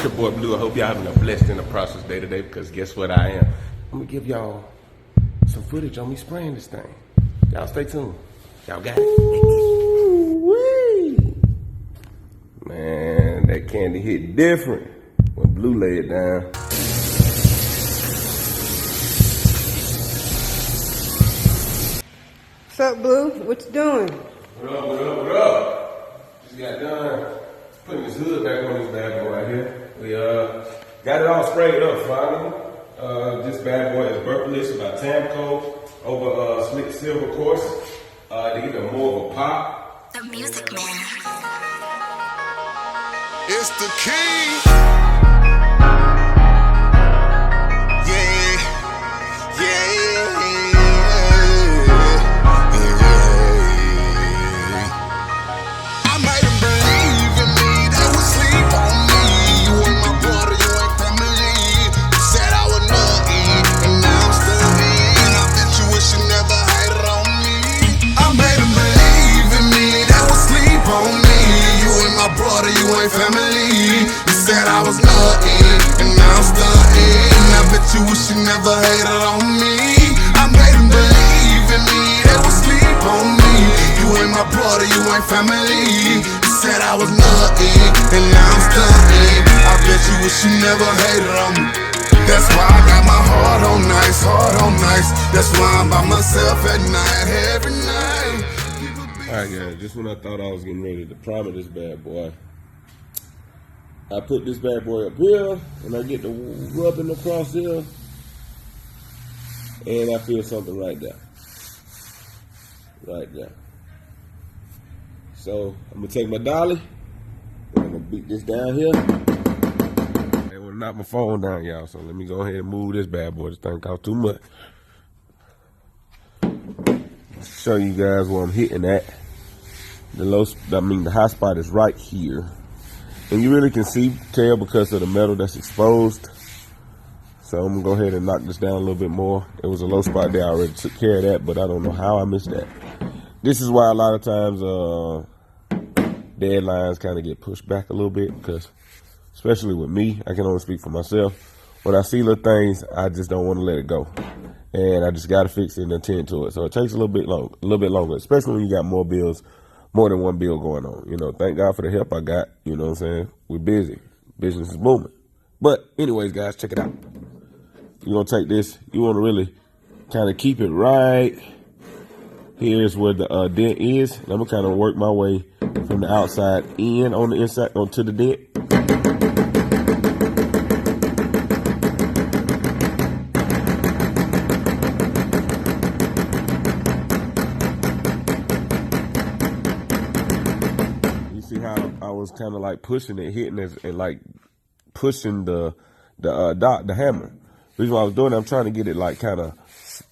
your boy Blue. I hope y'all having a blessed and a prosperous day today, because guess what I am? I'm gonna give y'all some footage on me spraying this thing. Y'all stay tuned. Y'all got it. Man, that candy hit different when Blue lay it down. What's up, Blue? What you doing? What up, what up, what up? Just got done putting this hood back on this bad boy right here. We got it all sprayed up finally. This bad boy is Burpless by Tamco over Slick Silver course. To get a more of a pop. The Music Man. It's the king. Yeah, yeah. I made them believe in me. They would sleep on me. You ain't my brother, you ain't family. You said I was nothing, and now I'm still in. I bet you wish you never hated on me. I made them believe in me. They would sleep on me. You ain't my brother, you ain't family. You said I was nothing, and now I'm still in. I bet you wish you never hated on me. I made them believe in me. They would sleep on me. You ain't my brother, you ain't family. You said I was nothing, and now I'm still in. I bet you wish you never hated on me. That's why I got my heart on nice, heart on nice. That's why I'm by myself at night, every night. Alright guys, just when I thought I was getting ready to prime this bad boy, I put this bad boy up here, and I get to rubbing across here, and I feel something right there. Right there. So, I'm going to take my dolly, and I'm going to beat this down here. I want to knock my phone down, y'all, so let me go ahead and move this bad boy. This thing costs too much. Show you guys where I'm hitting at. The high spot is right here. And you really can tell because of the metal that's exposed. So I'm gonna go ahead and knock this down a little bit more. It was a low spot there. I already took care of that, but I don't know how I missed that. This is why a lot of times deadlines kind of get pushed back a little bit, because especially with me, I can only speak for myself. When I see little things, I just don't want to let it go. And I just got to fix it and attend to it. So it takes a little bit longer, especially when you got more than one bill going on. You know, thank God for the help I got. You know what I'm saying? We're busy. Business is booming. But anyways, guys, check it out. You're going to take this. You want to really kind of keep it right. Here's where the dent is. And I'm going to kind of work my way from the outside in on the inside onto the dent. Kind of like pushing it, hitting it, and like pushing the hammer. The reason why I was doing it, I'm trying to get it like kind of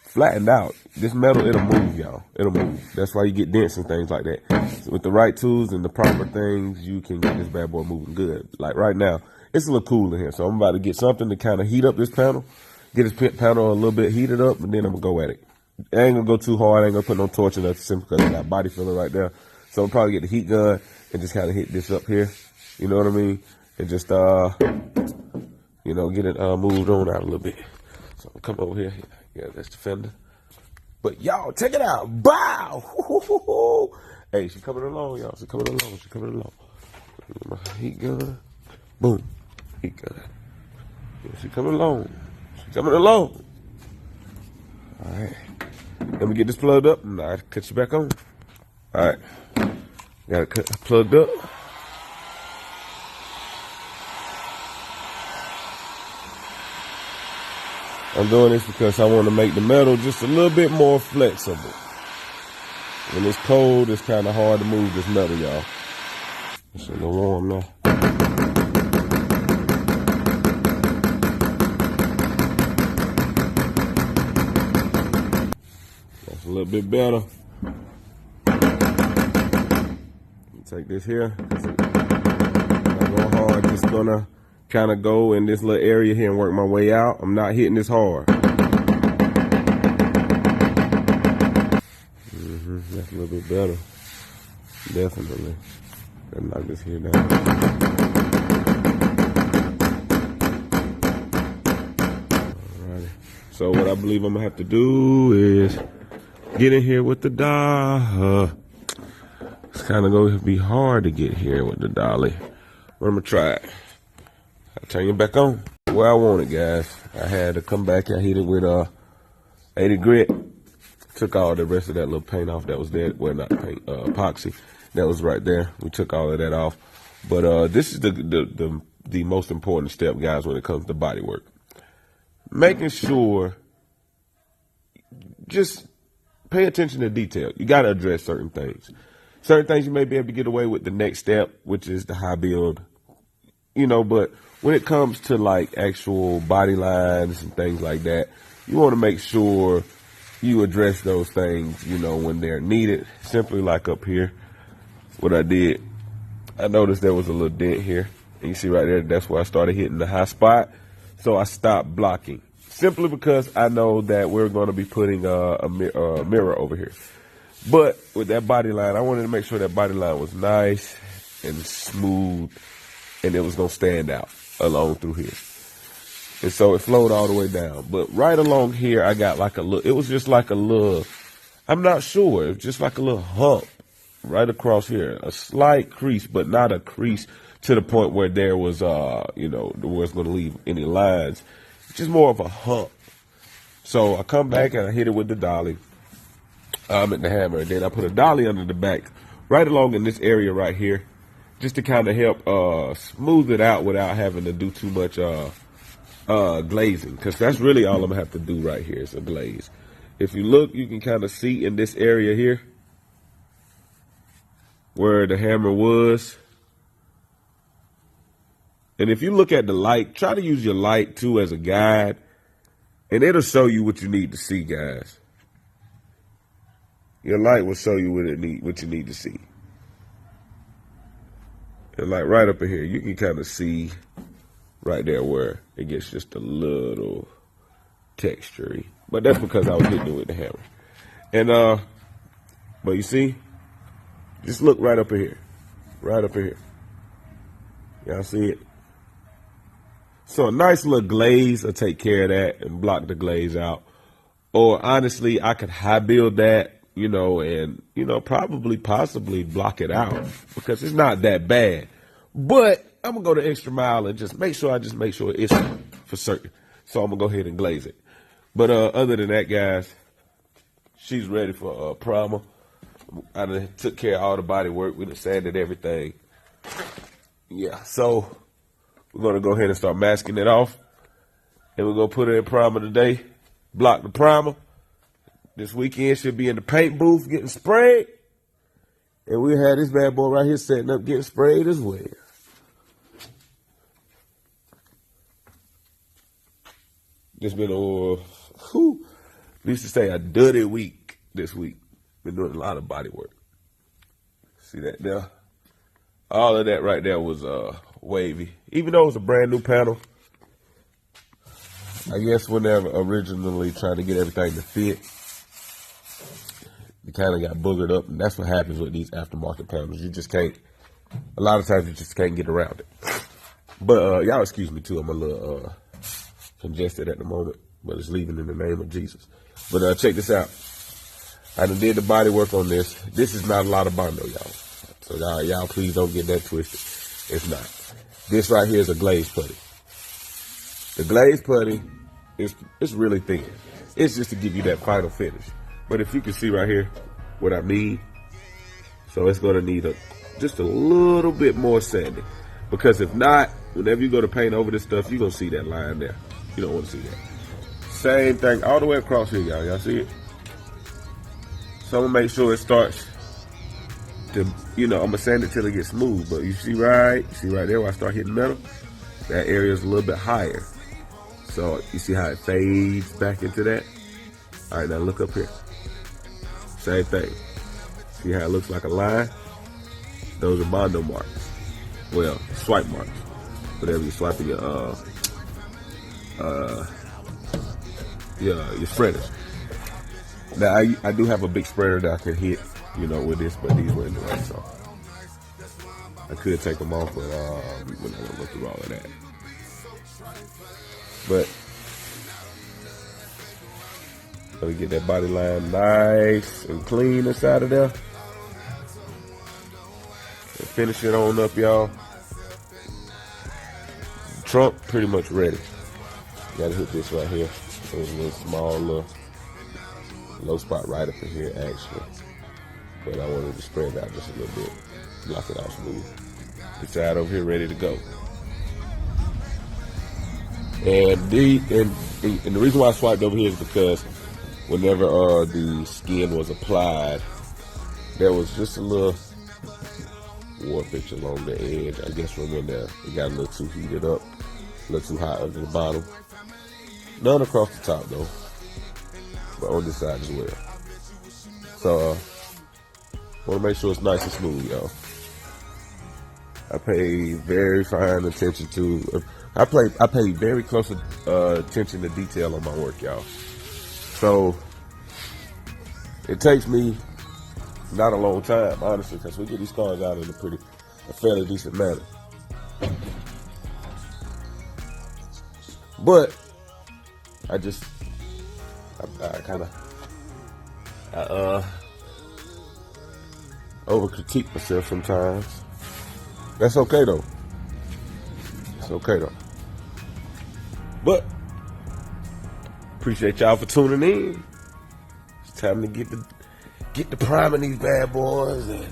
flattened out. This metal, it'll move, y'all. It'll move. That's why you get dents and things like that. So with the right tools and the proper things, you can get this bad boy moving good. Like right now, it's a little cool in here, so I'm about to get something to kind of heat up this panel, get this panel a little bit heated up, and then I'm gonna go at it. I ain't gonna go too hard. I ain't gonna put no torch in that simply because I got body filler right there. So I'll probably get the heat gun and just kind of hit this up here, you know what I mean? And just, you know, get it moved on out a little bit. So I'll come over here. Yeah, that's the fender. But y'all, check it out. Bow! Hey, she coming along, y'all. She coming along. She coming along. My heat gun. Boom. Heat gun. Yeah, she coming along. She coming along. All right. Let me get this plugged up and I'll cut you back on. All right. Got it plugged up. I'm doing this because I want to make the metal just a little bit more flexible. When it's cold, it's kind of hard to move this metal, y'all. It's a little warm now. That's a little bit better. Take this here. Not going hard, just gonna kind of go in this little area here and work my way out. I'm not hitting this hard. That's a little bit better. Definitely. Gotta knock this here down. Okay. So what I believe I'm gonna have to do is get in here with the dolly. It's kind of going to be hard to get here with the dolly. But I'm gonna try it. I'll turn it back on. Where I want it, guys. I had to come back and hit it with 80 grit. Took all the rest of that little paint off that was there. Well, not paint, epoxy that was right there. We took all of that off. But this is the most important step, guys, when it comes to body work. Making sure, just pay attention to detail. You got to address certain things. Certain things you may be able to get away with the next step, which is the high build. You know, but when it comes to like actual body lines and things like that, you want to make sure you address those things, you know, when they're needed. Simply like up here, what I did, I noticed there was a little dent here. And you see right there, that's where I started hitting the high spot. So I stopped blocking. Simply because I know that we're going to be putting a mirror over here. But with that body line, I wanted to make sure that body line was nice and smooth. And it was going to stand out along through here. And so it flowed all the way down. But right along here, I got like a little, it was just like a little, I'm not sure. It was just like a little hump right across here. A slight crease, but not a crease to the point where there was, you know, where it's going to leave any lines. Just more of a hump. So I come back and I hit it with the dolly. I'm at the hammer. And then I put a dolly under the back right along in this area right here. Just to kind of help smooth it out without having to do too much glazing, because that's really all I'm gonna have to do right here is a glaze. If you look, you can kind of see in this area here where the hammer was. And if you look at the light, try to use your light too as a guide, and it'll show you what you need to see, guys. Your light will show you what you need to see. And like right up in here, you can kind of see right there where it gets just a little texture-y. But that's because I was hitting it with the hammer. And, but you see, just look right up in here. Right up in here. Y'all see it? So a nice little glaze will take care of that and block the glaze out. Or honestly, I could high build that, you know, and, you know, possibly block it out because it's not that bad. But I'm going to go the extra mile and just make sure it's for certain. So I'm going to go ahead and glaze it. But other than that, guys, she's ready for primer. I done took care of all the body work. We done sanded everything. Yeah, so we're going to go ahead and start masking it off. And we're going to put it in primer today. Block the primer. This weekend she'll be in the paint booth getting sprayed. And we had this bad boy right here setting up getting sprayed as well. It's been used to say a dirty week this week. Been doing a lot of body work. See that there? All of that right there was wavy. Even though it was a brand new panel, I guess when they were originally trying to get everything to fit, it kind of got boogered up, and that's what happens with these aftermarket panels. You just can't, a lot of times you just can't get around it. But y'all excuse me too, I'm a little congested at the moment, but it's leaving in the name of Jesus. But check this out. I done did the body work on this. This is not a lot of Bondo, y'all. So y'all please don't get that twisted. It's not. This right here is a glaze putty. The glaze putty it's really thin. It's just to give you that final finish. But if you can see right here what I mean, so it's gonna need just a little bit more sanding. Because if not, whenever you go to paint over this stuff, you're gonna see that line there. You don't want to see that. Same thing all the way across here, y'all. Y'all see it? So I'm gonna make sure it starts to, you know, I'm gonna sand it till it gets smooth. But you see right there where I start hitting metal? That area is a little bit higher. So you see how it fades back into that? All right, now look up here. Same thing. See how it looks like a line? Those are Bondo marks. Well, swipe marks. Whatever you're swiping your spreaders. Now I do have a big spreader that I can hit, you know, with this, but these were in the way, so I could take them off, but we're not gonna go through all of that. But Let me get that body line nice and clean inside of there. And finish it on up, y'all. Trunk pretty much ready. Gotta hit this right here. There's a little small low spot right up in here actually. But I wanted to spread it out just a little bit. Block it out smooth. This side over here ready to go. And the reason why I swiped over here is because whenever the skin was applied, there was just a little warpage along the edge. I guess from when it got a little too heated up, a little too hot under the bottom. None across the top though, but on this side as well. So want to make sure it's nice and smooth, y'all. I pay very fine attention to. I pay very close attention to detail on my work, y'all. So it takes me not a long time, honestly, because we get these cars out in a fairly decent manner. But I kind of over critique myself sometimes. That's okay though. It's okay though. But appreciate y'all for tuning in. It's time to get the prime in these bad boys. And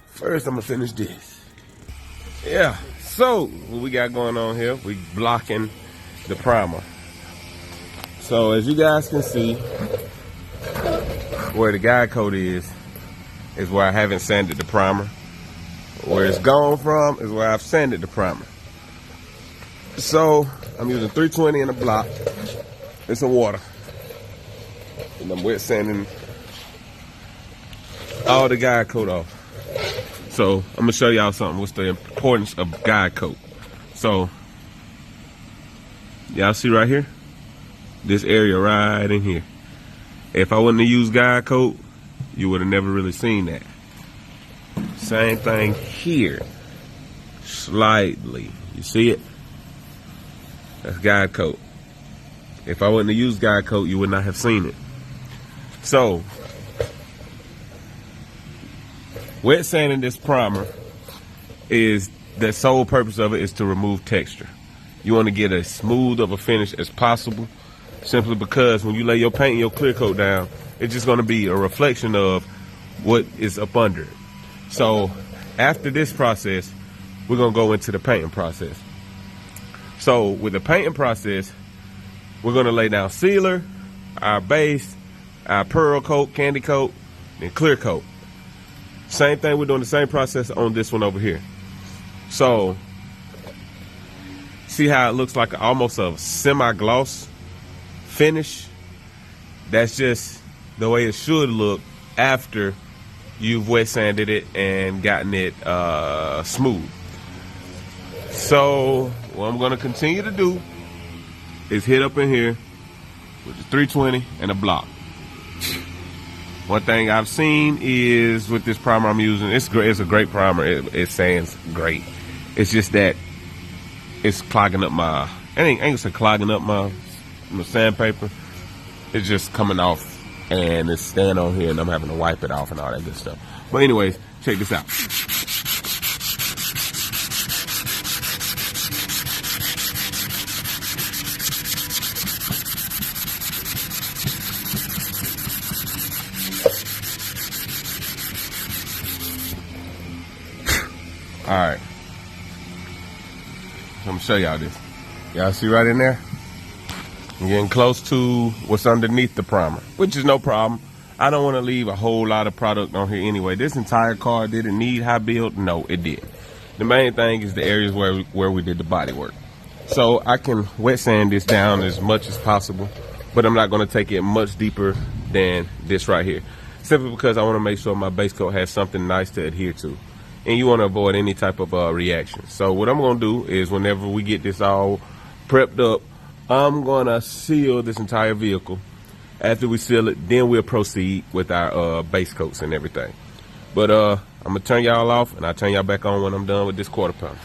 first, I'm gonna finish this. Yeah. So what we got going on here? We blocking the primer. So as you guys can see, where the guide coat is where I haven't sanded the primer. Where it's gone from is where I've sanded the primer. So I'm using 320 in a block and some water. And I'm wet sanding all the guide coat off. So I'm gonna show y'all something. What's the importance of guide coat? So y'all see right here? This area right in here. If I wouldn't have used guide coat, you would have never really seen that. Same thing here. Slightly. You see it? That's guide coat. If I wouldn't have used guide coat, you would not have seen it. So, wet sanding this primer is the sole purpose of it is to remove texture. You want to get as smooth of a finish as possible, simply because when you lay your paint and your clear coat down, it's just going to be a reflection of what is up under it. So after this process, we're going to go into the painting process. So with the painting process, we're going to lay down sealer, our base, our pearl coat, candy coat, and clear coat. Same thing, we're doing the same process on this one over here. So see how it looks like almost a semi-gloss finish? That's just the way it should look after you've wet sanded it and gotten it smooth. So what I'm going to continue to do is hit up in here with the 320 and a block. One thing I've seen is with this primer I'm using, it's great. It's a great primer. It sands great. It's just that it's clogging up my, I ain't gonna say clogging up my sandpaper. It's just coming off and it's staying on here and I'm having to wipe it off and all that good stuff. But anyways, check this out. All right, I'm gonna show y'all this. Y'all see right in there? I'm getting close to what's underneath the primer, which is no problem. I don't want to leave a whole lot of product on here anyway. This entire car didn't need high build. No, it didn't. The main thing is the areas where we did the body work. So I can wet sand this down as much as possible, but I'm not going to take it much deeper than this right here, simply because I want to make sure my base coat has something nice to adhere to. And you want to avoid any type of reaction. So what I'm going to do is whenever we get this all prepped up, I'm going to seal this entire vehicle. After we seal it, then we'll proceed with our base coats and everything. But I'm going to turn y'all off, and I'll turn y'all back on when I'm done with this quarter pound.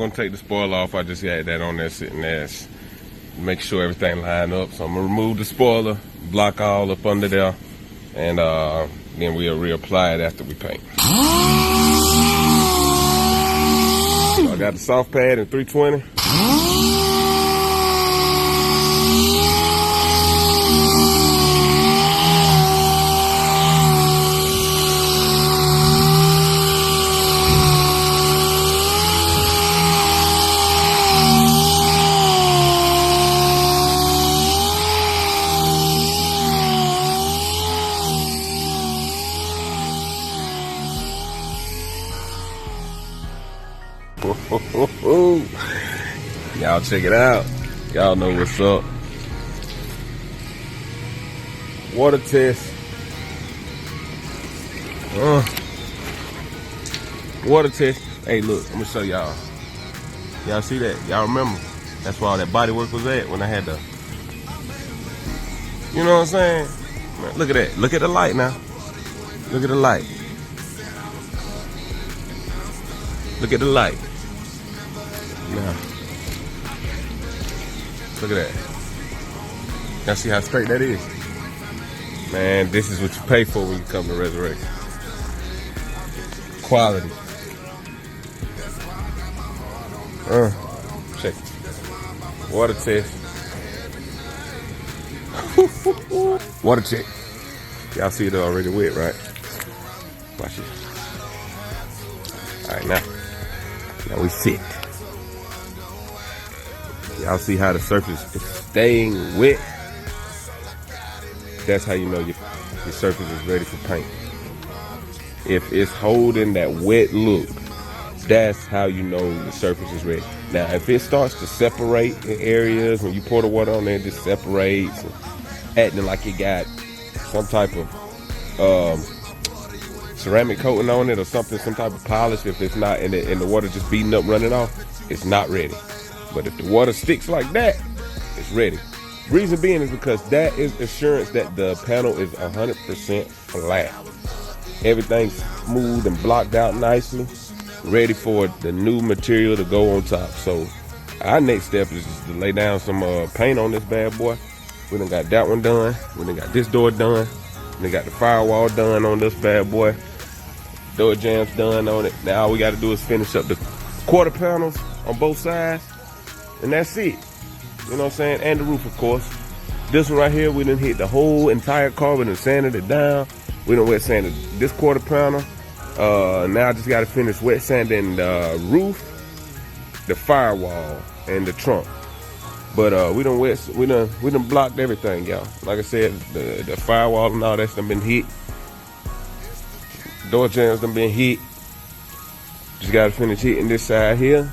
gonna take the spoiler off. I just had that on there sitting there. Make sure everything line up. So I'm gonna remove the spoiler, block all up under there, and then we'll reapply it after we paint. So I got the soft pad in 320. Y'all check it out. Y'all know what's up. Water test. Water test. Hey, look, I'm gonna show y'all. Y'all see that? Y'all remember? That's where all that BODYWORK was at when I had the. You know what I'm saying? Man, look at that. Look at the light now. Look at the light. Look at the light. Now, look at that. Y'all see how straight that is? Man, this is what you pay for when you come to Resurrection. Quality. Check it. Water test. Water check. Y'all see it already wet, right? Watch it. Alright, now we sit. Y'all see how the surface is staying wet? That's how you know your surface is ready for paint. If it's holding that wet look, that's how you know the surface is ready. Now, if it starts to separate in areas, when you pour the water on there, it just separates, and acting like it got some type of ceramic coating on it or something, some type of polish. If it's not, and the water just beating up, running off, it's not ready. But if the water sticks like that, it's ready. Reason being is because that is assurance that the panel is 100% flat. Everything's smooth and blocked out nicely, ready for the new material to go on top. So our next step is just to lay down some paint on this bad boy. We done got that one done. We done got this door done. We done got the firewall done on this bad boy. Door jams done on it. Now all we got to do is finish up the quarter panels on both sides. And that's it. You know what I'm saying? And the roof, of course. This one right here, we done hit the whole entire car. We done sanded it down. We done wet sanded this quarter panel. Now I just got to finish wet sanding the roof, the firewall, and the trunk. But we done blocked everything, y'all. Like I said, the firewall and all that's done been hit. Door jams done been hit. Just got to finish hitting this side here.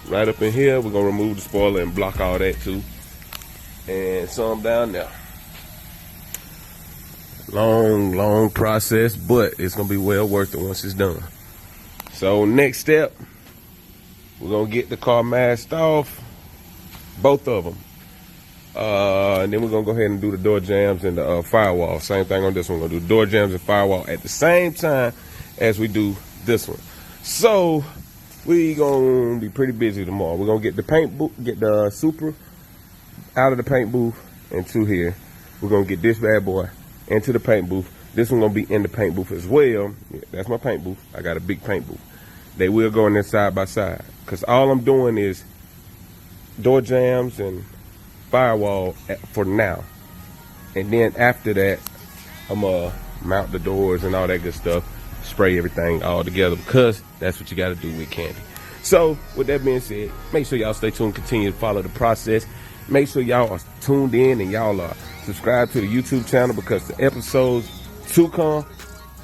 Right up in here, we're gonna remove the spoiler and block all that too. And some down there. Long process, but it's gonna be well worth it once it's done. So next step, we're gonna get the car masked off, both of them. And then we're gonna go ahead and do the door jams and the firewall. Same thing on this one. We're gonna do door jams and firewall at the same time as we do this one. So we gonna be pretty busy tomorrow. We're gonna get the paint booth, get the Supra out of the paint booth into here. We're gonna get this bad boy into the paint booth. This one gonna be in the paint booth as well. Yeah, that's my paint booth. I got a big paint booth. They will go in there side by side. Cause all I'm doing is door jams and firewall for now. And then after that, I'm gonna mount the doors and all that good stuff. Spray everything all together because that's what you got to do with candy. So with that being said, make sure y'all stay tuned, continue to follow the process. Make sure y'all are tuned in and y'all are subscribed to the YouTube channel because the episodes to come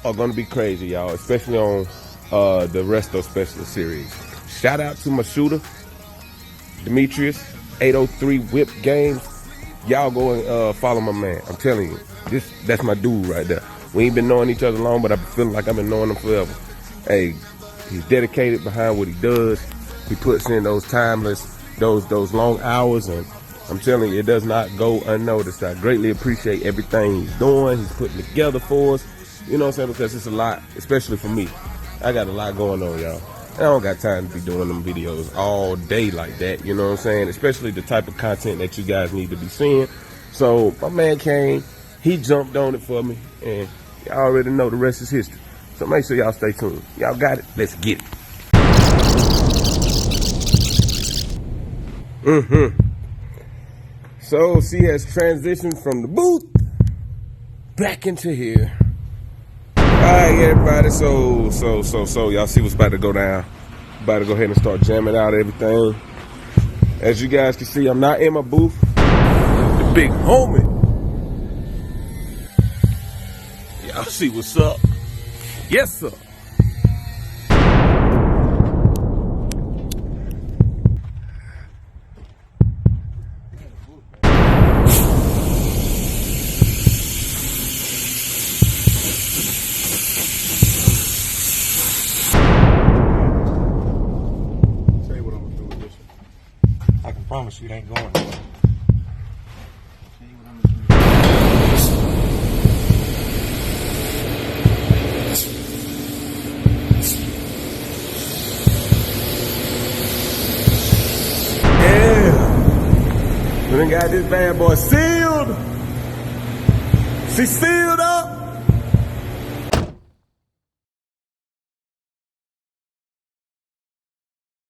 are going to be crazy, y'all, especially on the Resto Special Series. Shout out to my shooter, Demetrius, 803 Whip Games. Y'all go and follow my man. I'm telling you, that's my dude right there. We ain't been knowing each other long, but I've been feeling like I've been knowing him forever. Hey, he's dedicated behind what he does. He puts in those timeless, those long hours, and I'm telling you, it does not go unnoticed. I greatly appreciate everything he's doing. He's putting together for us. You know what I'm saying? Because it's a lot, especially for me. I got a lot going on, y'all. I don't got time to be doing them videos all day like that, you know what I'm saying? Especially the type of content that you guys need to be seeing. So my man came, he jumped on it for me, and y'all already know the rest is history. So make sure y'all stay tuned. Y'all got it? Let's get it. So she has transitioned from the booth back into here. Alright, everybody, so y'all see what's about to go down. About to go ahead and start jamming out everything. As you guys can see, I'm not in my booth. The big homie. Y'all see what's up? Yes, sir. I can promise you it ain't going nowhere. Yeah. We done got this bad boy sealed. She sealed up.